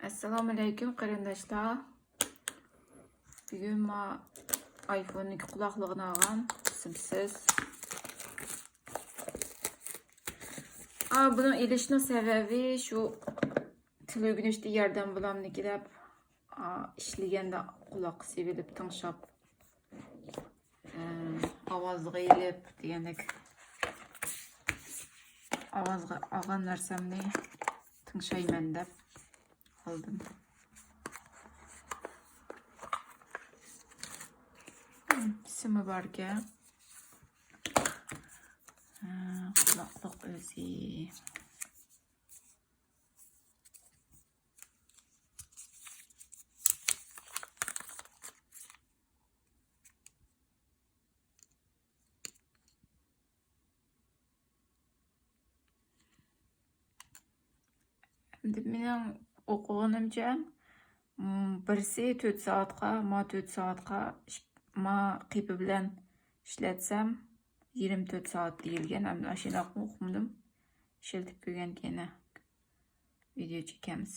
Assalomu alaykum qarindoshlar. Bugun men iPhone'ning quloqligini olgan, simsiz. Buni ilishning sababi shu til o'rganishda yordam bo'lamniki deb ishlaganda quloq sevilib tinglab ovozga elib degandek ovozga olgan narsamni tingshayman deb aldım. Simi barga quloqliq o'zi. Mening o'qiganimcha birisi 4 soatga, 4 soatga qipi bilan ishlatsam 24 soat deyilgan. Hamda shunday o'qidim. Ishlatib ko'rgan keyin video chekamiz.